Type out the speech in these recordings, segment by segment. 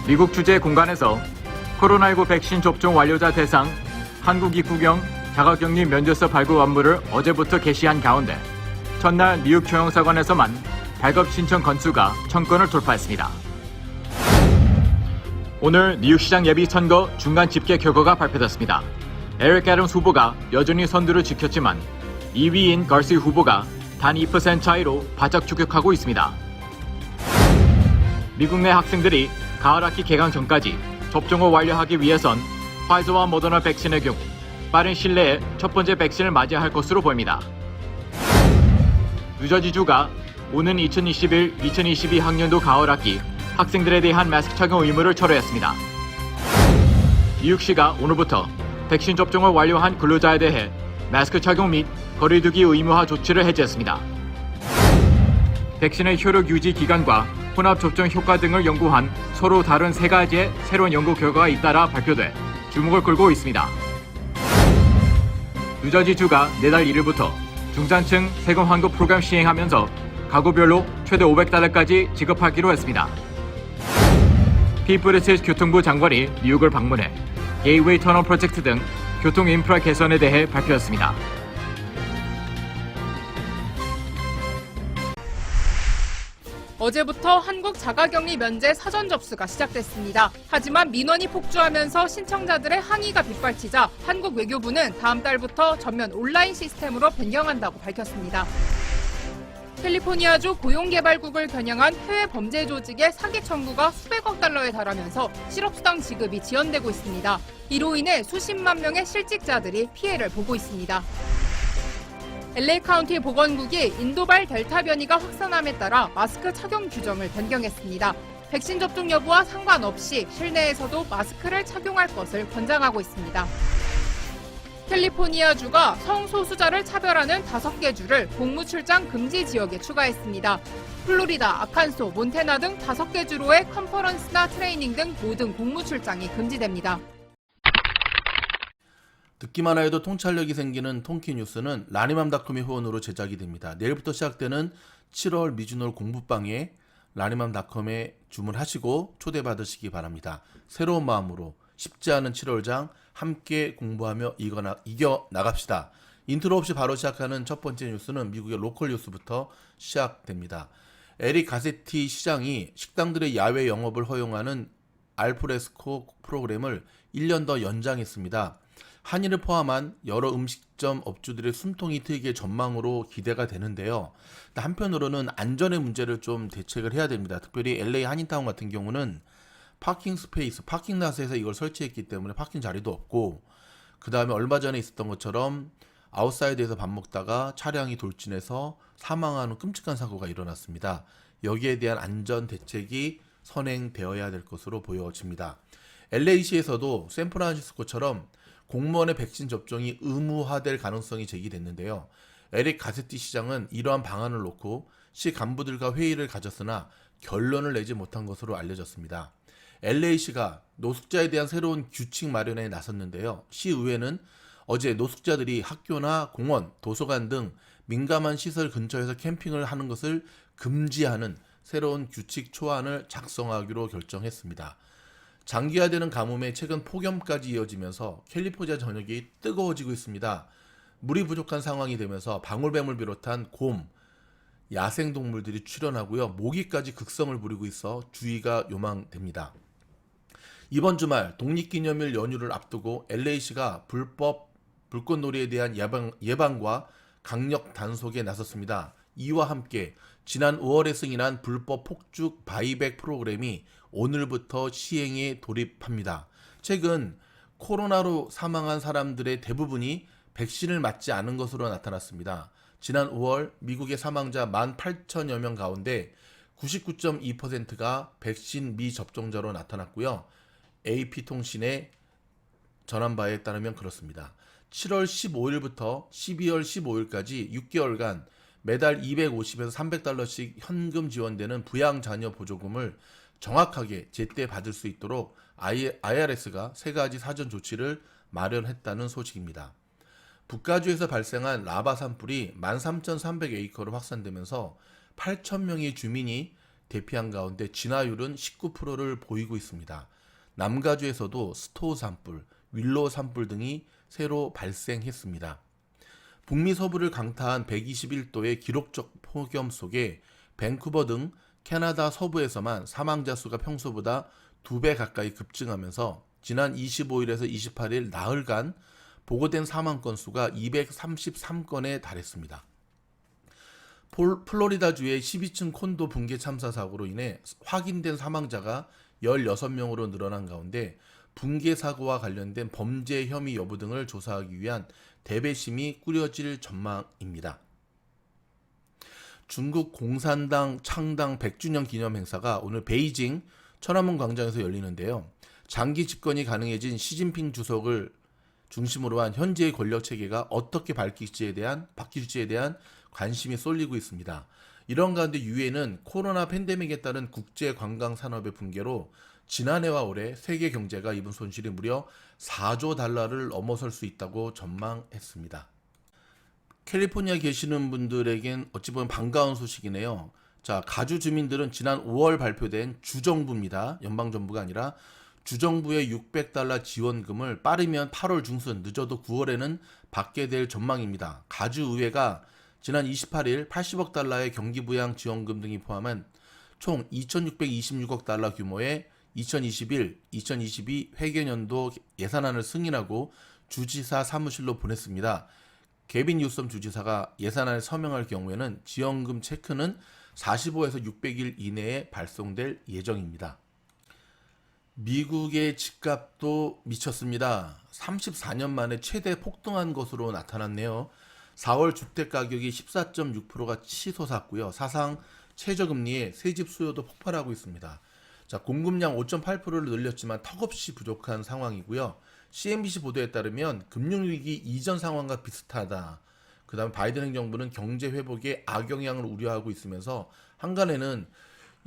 미국 주재 공간에서 코로나19 백신 접종 완료자 대상 한국 입국형 자가격리 면제서 발급 업무를 어제부터 개시한 가운데 첫날 뉴욕 조영사관에서만 발급 신청 건수가 1000건을 돌파했습니다. 오늘 뉴욕시장 예비선거 중간 집계 결과가 발표됐습니다. 에릭 애덤스 후보가 여전히 선두를 지켰지만 2위인 걸시 후보가 단 2% 차이로 바짝 추격하고 있습니다. 미국 내 학생들이 가을 학기 개강 전까지 접종을 완료하기 위해선 파이저와 모더나 백신의 경우 빠른 시일 내에 첫 번째 백신을 맞이할 것으로 보입니다. 뉴저지주가 오는 2021-2022 학년도 가을 학기 학생들에 대한 마스크 착용 의무를 철회했습니다. 뉴욕시가 오늘부터 백신 접종을 완료한 근로자에 대해 마스크 착용 및 거리두기 의무화 조치를 해제했습니다. 백신의 효력 유지 기간과 혼합 접종 효과 등을 연구한 서로 다른 세 가지의 새로운 연구 결과가 잇따라 발표돼 주목을 끌고 있습니다. 뉴저지주가 내달 1일부터 중산층 세금 환급 프로그램 시행하면서 가구별로 최대 $500까지 지급하기로 했습니다. 피 브리티지 교통부 장관이 뉴욕을 방문해 게이웨이 터널 프로젝트 등 교통 인프라 개선에 대해 발표했습니다. 어제부터 한국 자가격리 면제 사전 접수가 시작됐습니다. 하지만 민원이 폭주하면서 신청자들의 항의가 빗발치자 한국 외교부는 다음 달부터 전면 온라인 시스템으로 변경한다고 밝혔습니다. 캘리포니아주 고용개발국을 겨냥한 해외 범죄 조직의 사기 청구가 수백억 달러에 달하면서 실업수당 지급이 지연되고 있습니다. 이로 인해 수십만 명의 실직자들이 피해를 보고 있습니다. LA 카운티 보건국이 인도발 델타 변이가 확산함에 따라 마스크 착용 규정을 변경했습니다. 백신 접종 여부와 상관없이 실내에서도 마스크를 착용할 것을 권장하고 있습니다. 캘리포니아주가 성소수자를 차별하는 5개 주를 공무 출장 금지 지역에 추가했습니다. 플로리다, 아칸소, 몬태나 등 5개 주로의 컨퍼런스나 트레이닝 등 모든 공무 출장이 금지됩니다. 듣기만 해도 통찰력이 생기는 통키뉴스는 라니맘닷컴의 후원으로 제작이 됩니다. 내일부터 시작되는 7월 미주놀 공부방에 라니맘닷컴에 주문하시고 초대받으시기 바랍니다. 새로운 마음으로 쉽지 않은 7월장 함께 공부하며 이겨나갑시다. 인트로 없이 바로 시작하는 첫 번째 뉴스는 미국의 로컬 뉴스부터 시작됩니다. 에릭 가세티 시장이 식당들의 야외 영업을 허용하는 알프레스코 프로그램을 1년 더 연장했습니다. 한인을 포함한 여러 음식점 업주들의 숨통이 트이게 전망으로 기대가 되는데요. 한편으로는 안전의 문제를 좀 대책을 해야 됩니다. 특별히 LA 한인타운 같은 경우는 파킹 스페이스, 파킹랏에서 이걸 설치했기 때문에 파킹 자리도 없고, 그 다음에 얼마 전에 있었던 것처럼 아웃사이드에서 밥 먹다가 차량이 돌진해서 사망하는 끔찍한 사고가 일어났습니다. 여기에 대한 안전 대책이 선행되어야 될 것으로 보여집니다. LA시에서도 샌프란시스코처럼 공무원의 백신 접종이 의무화될 가능성이 제기됐는데요. 에릭 가세티 시장은 이러한 방안을 놓고 시 간부들과 회의를 가졌으나 결론을 내지 못한 것으로 알려졌습니다. LA시가 노숙자에 대한 새로운 규칙 마련에 나섰는데요. 시의회는 어제 노숙자들이 학교나 공원, 도서관 등 민감한 시설 근처에서 캠핑을 하는 것을 금지하는 새로운 규칙 초안을 작성하기로 결정했습니다. 장기화되는 가뭄에 최근 폭염까지 이어지면서 캘리포니아 전역이 뜨거워지고 있습니다. 물이 부족한 상황이 되면서 방울뱀을 비롯한 곰, 야생동물들이 출현하고요. 모기까지 극성을 부리고 있어 주의가 요망됩니다. 이번 주말 독립기념일 연휴를 앞두고 LA시가 불법 불꽃놀이에 대한 예방과 강력 단속에 나섰습니다. 이와 함께 지난 5월에 승인한 불법 폭죽 바이백 프로그램이 오늘부터 시행에 돌입합니다. 최근 코로나로 사망한 사람들의 대부분이 백신을 맞지 않은 것으로 나타났습니다. 지난 5월 미국의 사망자 18,000여 명 가운데 99.2%가 백신 미접종자로 나타났고요. AP통신에 전한 바에 따르면 그렇습니다. 7월 15일부터 12월 15일까지 6개월간 매달 250에서 $300씩 현금 지원되는 부양자녀 보조금을 정확하게 제때 받을 수 있도록 IRS가 3가지 사전 조치를 마련했다는 소식입니다. 북가주에서 발생한 라바 산불이 13,300에이커로 확산되면서 8,000명의 주민이 대피한 가운데 진화율은 19%를 보이고 있습니다. 남가주에서도 스토우 산불, 윌로우 산불 등이 새로 발생했습니다. 북미 서부를 강타한 121도의 기록적 폭염 속에 밴쿠버 등 캐나다 서부에서만 사망자 수가 평소보다 2배 가까이 급증하면서 지난 25일에서 28일 나흘간 보고된 사망 건수가 233건에 달했습니다. 플로리다주의 12층 콘도 붕괴 참사 사고로 인해 확인된 사망자가 16명으로 늘어난 가운데 붕괴 사고와 관련된 범죄 혐의 여부 등을 조사하기 위한 대배심이 꾸려질 전망입니다. 중국 공산당 창당 100주년 기념 행사가 오늘 베이징 천안문 광장에서 열리는데요. 장기 집권이 가능해진 시진핑 주석을 중심으로 한 현재의 권력 체계가 어떻게 바뀔지에 대한 관심이 쏠리고 있습니다. 이런 가운데 유엔은 코로나 팬데믹에 따른 국제 관광 산업의 붕괴로 지난해와 올해 세계 경제가 입은 손실이 무려 4조 달러를 넘어설 수 있다고 전망했습니다. 캘리포니아 계시는 분들에겐 어찌 보면 반가운 소식이네요. 자, 가주 주민들은 지난 5월 발표된 주정부입니다. 연방정부가 아니라 주정부의 $600 지원금을 빠르면 8월 중순, 늦어도 9월에는 받게 될 전망입니다. 가주의회가 지난 28일 80억 달러의 경기부양 지원금 등이 포함한 총 2,626억 달러 규모의 2021, 2022 회계년도 예산안을 승인하고 주지사 사무실로 보냈습니다. 개빈 뉴섬 주지사가 예산안에 서명할 경우에는 지원금 체크는 45에서 600일 이내에 발송될 예정입니다. 미국의 집값도 미쳤습니다. 34년 만에 최대 폭등한 것으로 나타났네요. 4월 주택가격이 14.6%가 치솟았고요. 사상 최저금리에 새집 수요도 폭발하고 있습니다. 자, 공급량 5.8%를 늘렸지만 턱없이 부족한 상황이고요. CNBC 보도에 따르면 금융위기 이전 상황과 비슷하다. 그 다음에 바이든 행정부는 경제 회복에 악영향을 우려하고 있으면서 한간에는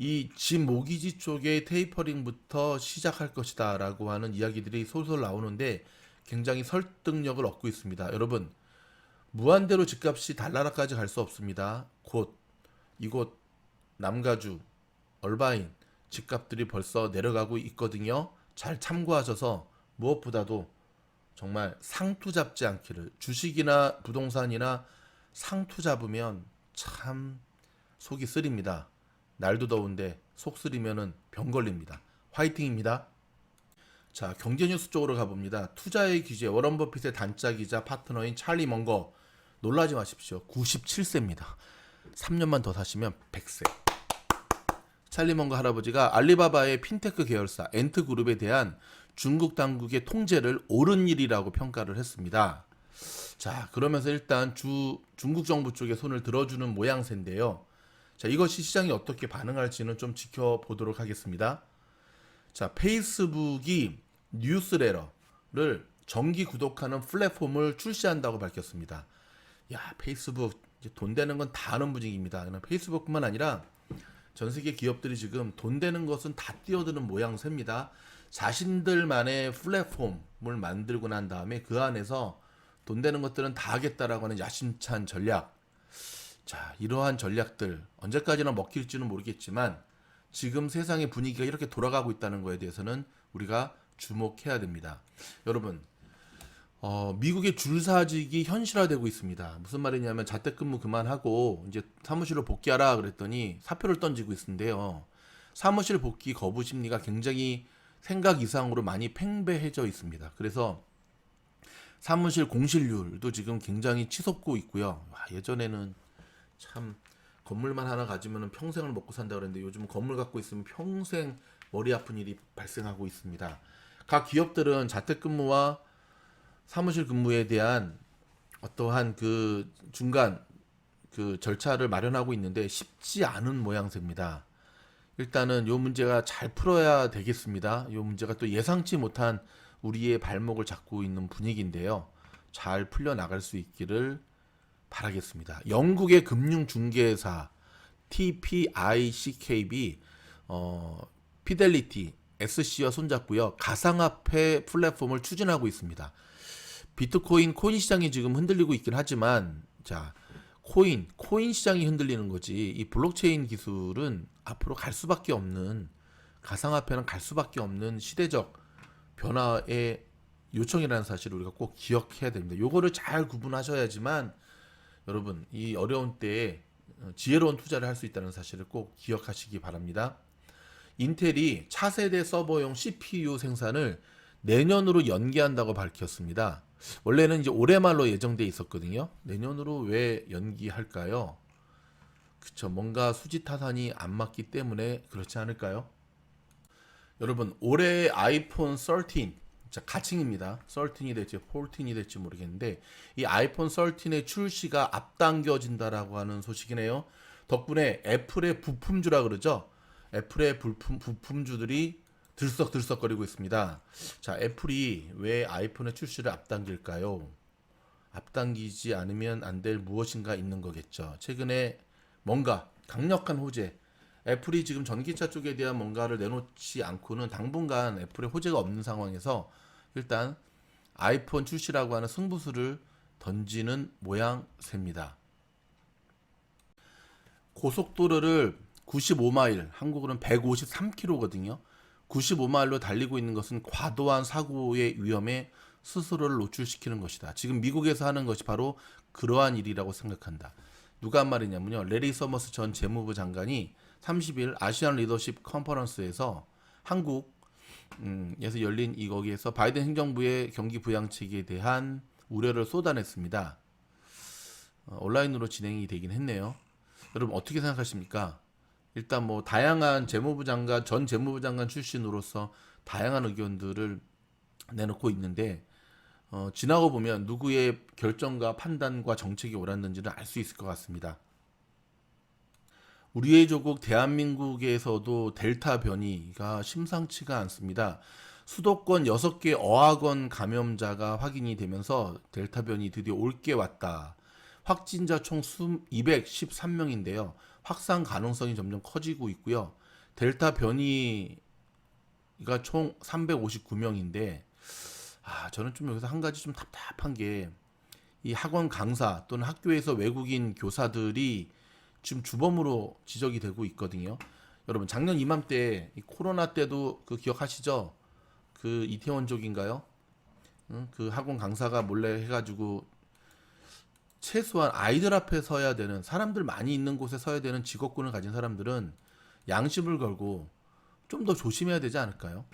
이 집 모기지 쪽의 테이퍼링부터 시작할 것이다 라고 하는 이야기들이 솔솔 나오는데 굉장히 설득력을 얻고 있습니다. 여러분, 무한대로 집값이 달나라까지 갈 수 없습니다. 곧 이곳 남가주, 얼바인 집값들이 벌써 내려가고 있거든요. 잘 참고하셔서 무엇보다도 정말 상투 잡지 않기를. 주식이나 부동산이나 상투 잡으면 참 속이 쓰립니다. 날도 더운데 속 쓰리면은 병 걸립니다. 화이팅입니다. 자, 경제뉴스 쪽으로 가봅니다. 투자의 규제, 워런 버핏의 단짝이자 파트너인 찰리 먼거. 놀라지 마십시오. 97세입니다. 3년만 더 사시면 100세. 찰리 먼거 할아버지가 알리바바의 핀테크 계열사 엔트그룹에 대한 중국 당국의 통제를 옳은 일이라고 평가를 했습니다. 자, 그러면서 일단 중국 정부 쪽에 손을 들어주는 모양새인데요. 자, 이것이 시장이 어떻게 반응할지는 좀 지켜보도록 하겠습니다. 자, 페이스북이 뉴스레터를 정기 구독하는 플랫폼을 출시한다고 밝혔습니다. 야, 페이스북 이제 돈 되는 건 다 아는 분위기입니다. 그냥 페이스북뿐만 아니라 전 세계 기업들이 지금 돈 되는 것은 다 뛰어드는 모양새입니다. 자신들만의 플랫폼을 만들고 난 다음에 그 안에서 돈 되는 것들은 다 하겠다라고 하는 야심찬 전략. 자, 이러한 전략들 언제까지나 먹힐지는 모르겠지만 지금 세상의 분위기가 이렇게 돌아가고 있다는 거에 대해서는 우리가 주목해야 됩니다. 여러분, 미국의 줄사직이 현실화되고 있습니다. 무슨 말이냐면 자택근무 그만하고 이제 사무실로 복귀하라 그랬더니 사표를 던지고 있는데요. 사무실 복귀 거부 심리가 굉장히 생각 이상으로 많이 팽배해져 있습니다. 그래서 사무실 공실률도 지금 굉장히 치솟고 있고요. 예전에는 참 건물만 하나 가지면 평생을 먹고 산다 그랬는데 요즘 건물 갖고 있으면 평생 머리 아픈 일이 발생하고 있습니다. 각 기업들은 자택근무와 사무실 근무에 대한 어떠한 그 중간 그 절차를 마련하고 있는데 쉽지 않은 모양새입니다. 일단은 이 문제가 잘 풀어야 되겠습니다. 이 문제가 또 예상치 못한 우리의 발목을 잡고 있는 분위기인데요. 잘 풀려나갈 수 있기를 바라겠습니다. 영국의 금융중개사 TPICKB 피델리티 SC와 손잡고요. 가상화폐 플랫폼을 추진하고 있습니다. 비트코인 코인 시장이 지금 흔들리고 있긴 하지만 자, 코인 시장이 흔들리는 거지. 이 블록체인 기술은 앞으로 갈 수밖에 없는, 가상화폐는 갈 수밖에 없는 시대적 변화의 요청이라는 사실을 우리가 꼭 기억해야 됩니다. 요거를 잘 구분하셔야지만 여러분 이 어려운 때에 지혜로운 투자를 할 수 있다는 사실을 꼭 기억하시기 바랍니다. 인텔이 차세대 서버용 CPU 생산을 내년으로 연기한다고 밝혔습니다. 원래는 이제 올해 말로 예정돼 있었거든요. 내년으로 왜 연기할까요? 그쵸, 뭔가 수지타산이 안 맞기 때문에 그렇지 않을까요? 여러분 올해 아이폰 13 가칭입니다. 13이 될지 14이 될지 모르겠는데 이 아이폰 13의 출시가 앞당겨진다라고 하는 소식이네요. 덕분에 애플의 부품주라 그러죠. 애플의 부품주들이 들썩들썩거리고 있습니다. 자, 애플이 왜 아이폰의 출시를 앞당길까요? 앞당기지 않으면 안 될 무엇인가 있는 거겠죠. 최근에 뭔가 강력한 호재, 애플이 지금 전기차 쪽에 대한 뭔가를 내놓지 않고는 당분간 애플의 호재가 없는 상황에서 일단 아이폰 출시라고 하는 승부수를 던지는 모양새입니다. 고속도로를 95마일, 한국으로는 153km거든요. 95마일로 달리고 있는 것은 과도한 사고의 위험에 스스로를 노출시키는 것이다. 지금 미국에서 하는 것이 바로 그러한 일이라고 생각한다. 누가 한 말이냐면요. 레리 서머스 전 재무부 장관이 30일 아시안 리더십 컨퍼런스에서 한국에서 열린 거기에서 바이든 행정부의 경기 부양책에 대한 우려를 쏟아냈습니다. 온라인으로 진행이 되긴 했네요. 여러분 어떻게 생각하십니까? 일단 뭐 다양한 전 재무부 장관 출신으로서 다양한 의견들을 내놓고 있는데 지나고 보면 누구의 결정과 판단과 정책이 옳았는지를 알 수 있을 것 같습니다. 우리의 조국 대한민국에서도 델타 변이가 심상치가 않습니다. 수도권 6개 어학원 감염자가 확인이 되면서 델타 변이 드디어 올게 왔다. 확진자 총 213명인데요. 확산 가능성이 점점 커지고 있고요. 델타 변이가 총 359명인데 저는 좀 여기서 한 가지 좀 답답한 게 이 학원 강사 또는 학교에서 외국인 교사들이 지금 주범으로 지적이 되고 있거든요. 여러분 작년 이맘때 코로나 때도 그 기억하시죠? 그 이태원족인가요? 그 학원 강사가 몰래 해가지고 최소한 아이들 앞에 서야 되는, 사람들 많이 있는 곳에 서야 되는 직업군을 가진 사람들은 양심을 걸고 좀 더 조심해야 되지 않을까요?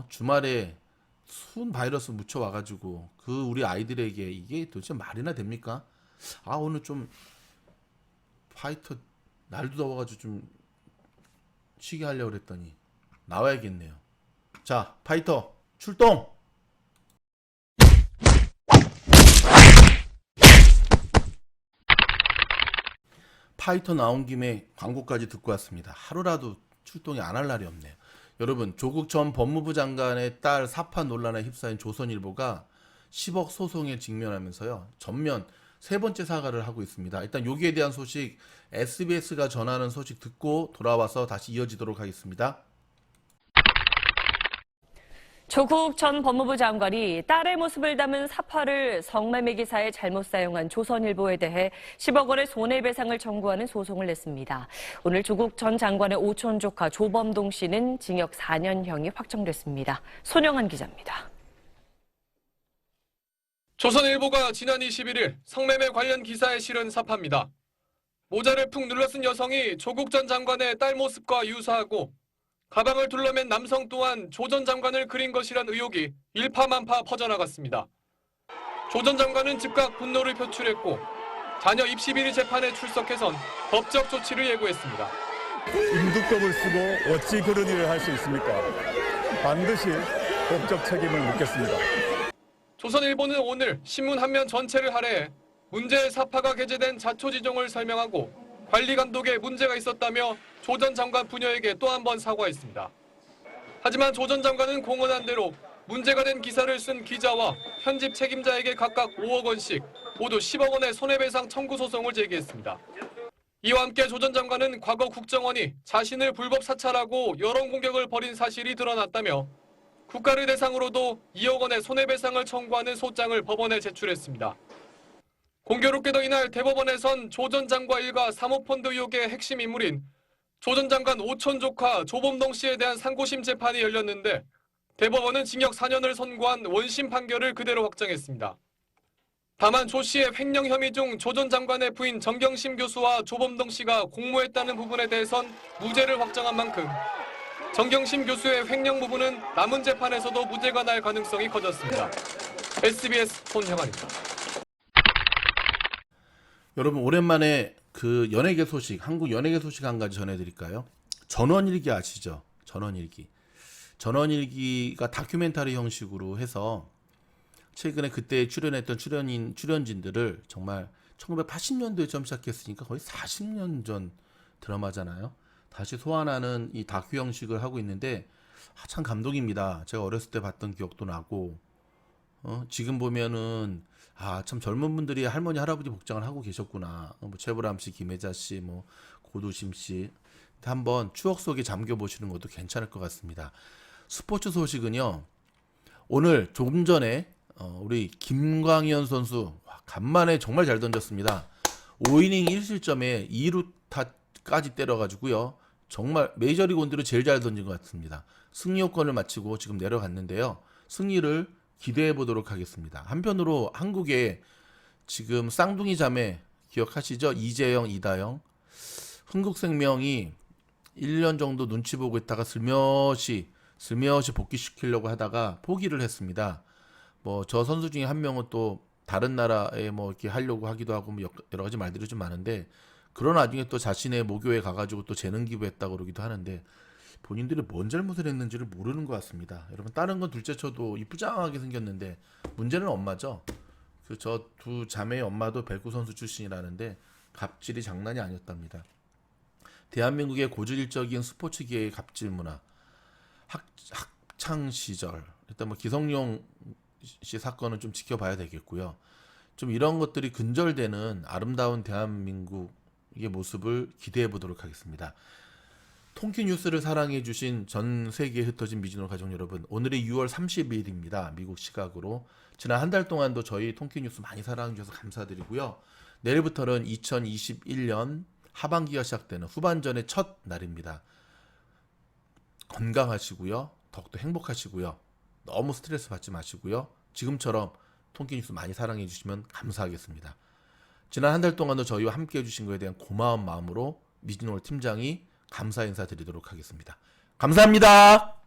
주말에 순 바이러스 묻혀와가지고 그 우리 아이들에게 이게 도대체 말이나 됩니까? 오늘 좀 파이터 날도 더워가지고 좀 쉬게 하려고 그랬더니 나와야겠네요. 자, 파이터 출동! 파이터 나온 김에 광고까지 듣고 왔습니다. 하루라도 출동이 안 할 날이 없네요. 여러분 조국 전 법무부 장관의 딸 사파 논란에 휩싸인 조선일보가 10억 소송에 직면하면서요. 전면 세 번째 사과를 하고 있습니다. 일단 여기에 대한 소식 SBS가 전하는 소식 듣고 돌아와서 다시 이어지도록 하겠습니다. 조국 전 법무부 장관이 딸의 모습을 담은 사파를 성매매 기사에 잘못 사용한 조선일보에 대해 10억 원의 손해배상을 청구하는 소송을 냈습니다. 오늘 조국 전 장관의 오촌 조카 조범동 씨는 징역 4년형이 확정됐습니다. 손영한 기자입니다. 조선일보가 지난 21일 성매매 관련 기사에 실은 사파입니다. 모자를 푹 눌러쓴 여성이 조국 전 장관의 딸 모습과 유사하고 가방을 둘러맨 남성 또한 조 전 장관을 그린 것이란 의혹이 일파만파 퍼져나갔습니다. 조 전 장관은 즉각 분노를 표출했고 자녀 입시 비리 재판에 출석해선 법적 조치를 예고했습니다. 임두법을 쓰고 어찌 그런 일을 할 수 있습니까? 반드시 법적 책임을 묻겠습니다. 조선일보는 오늘 신문 한 면 전체를 할애해 문제의 사파가 게재된 자초지종을 설명하고 관리 감독에 문제가 있었다며 조 전 장관 부녀에게 또 한 번 사과했습니다. 하지만 조 전 장관은 공언한 대로 문제가 된 기사를 쓴 기자와 편집 책임자에게 각각 5억 원씩 모두 10억 원의 손해배상 청구 소송을 제기했습니다. 이와 함께 조 전 장관은 과거 국정원이 자신을 불법 사찰하고 여론 공격을 벌인 사실이 드러났다며 국가를 대상으로도 2억 원의 손해배상을 청구하는 소장을 법원에 제출했습니다. 공교롭게도 이날 대법원에선 조 전 장관 일가 사모펀드 의혹의 핵심 인물인 조 전 장관 오촌 조카 조범동 씨에 대한 상고심 재판이 열렸는데 대법원은 징역 4년을 선고한 원심 판결을 그대로 확정했습니다. 다만 조 씨의 횡령 혐의 중 조 전 장관의 부인 정경심 교수와 조범동 씨가 공모했다는 부분에 대해선 무죄를 확정한 만큼 정경심 교수의 횡령 부분은 남은 재판에서도 무죄가 날 가능성이 커졌습니다. SBS 손형환입니다. 여러분 오랜만에 그 연예계 소식, 한국 연예계 소식 한 가지 전해드릴까요? 전원일기 아시죠? 전원일기. 전원일기가 다큐멘터리 형식으로 해서 최근에 그때 출연했던 출연진들을 정말 1980년도에 처음 시작했으니까 거의 40년 전 드라마잖아요. 다시 소환하는 이 다큐 형식을 하고 있는데 참 감동입니다. 제가 어렸을 때 봤던 기억도 나고 지금 보면은 참 젊은 분들이 할머니 할아버지 복장을 하고 계셨구나. 뭐 최불암 씨, 김혜자 씨, 뭐 고두심 씨 한번 추억 속에 잠겨 보시는 것도 괜찮을 것 같습니다. 스포츠 소식은요. 오늘 조금 전에 우리 김광현 선수 간만에 정말 잘 던졌습니다. 5이닝 1실점에 2루타까지 때려가지고요. 정말 메이저리그 온대로 제일 잘 던진 것 같습니다. 승리 요건을 마치고 지금 내려갔는데요. 승리를 기대해 보도록 하겠습니다. 한편으로 한국에 지금 쌍둥이 자매 기억하시죠? 이재영, 이다영. 흥국생명이 1년 정도 눈치 보고 있다가 슬며시 복귀시키려고 하다가 포기를 했습니다. 뭐 저 선수 중에 한 명은 또 다른 나라에 뭐 이렇게 하려고 하기도 하고 뭐 여러 가지 말들이 좀 많은데 그런 와중에 또 자신의 모교에 가가지고 또 재능 기부했다고 그러기도 하는데 본인들이 뭔 잘못을 했는지를 모르는 것 같습니다. 여러분 다른 건 둘째쳐도 이쁘장하게 생겼는데 문제는 엄마죠. 그 저 두 자매의 엄마도 배구 선수 출신이라는데 갑질이 장난이 아니었답니다. 대한민국의 고질적인 스포츠계의 갑질 문화, 학창 시절 일단 뭐 기성용 씨 사건은 좀 지켜봐야 되겠고요. 좀 이런 것들이 근절되는 아름다운 대한민국의 모습을 기대해 보도록 하겠습니다. 통키 뉴스를 사랑해 주신 전 세계에 흩어진 미즈노 가족 여러분, 오늘이 6월 30일입니다. 미국 시각으로. 지난 한 달 동안도 저희 통키 뉴스 많이 사랑해 주셔서 감사드리고요. 내일부터는 2021년 하반기가 시작되는 후반전의 첫 날입니다. 건강하시고요. 더욱더 행복하시고요. 너무 스트레스 받지 마시고요. 지금처럼 통키 뉴스 많이 사랑해 주시면 감사하겠습니다. 지난 한 달 동안도 저희와 함께 해주신 것에 대한 고마운 마음으로 미즈노 팀장이 감사 인사드리도록 하겠습니다. 감사합니다.